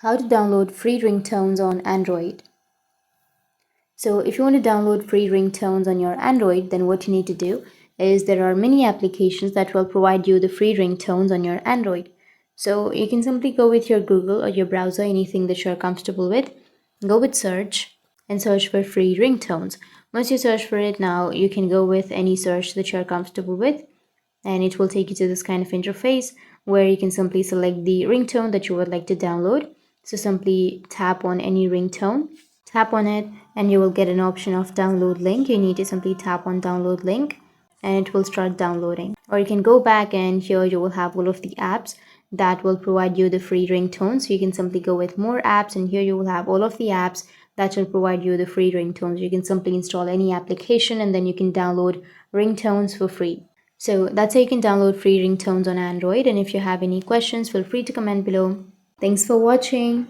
How to download free ringtones on Android. So if you want to download free ringtones on your Android, then what you need to do is there are many applications that will provide you the free ringtones on your Android. So you can simply go with your Google or your browser, anything that you're comfortable with. Go with search and search for free ringtones. Once you search for it, now you can go with any search that you're comfortable with, and it will take you to this kind of interface where you can simply select the ringtone that you would like to download. So simply tap on any ringtone, tap on it, and you will get an option of download link. You need to simply tap on download link and it will start downloading. Or you can go back, and here you will have all of the apps that will provide you the free ringtones. So you can simply go with more apps, and here you will have all of the apps that will provide you the free ringtones. You can simply install any application and then you can download ringtones for free. So that's how you can download free ringtones on Android. And if you have any questions, feel free to comment below. Thanks for watching.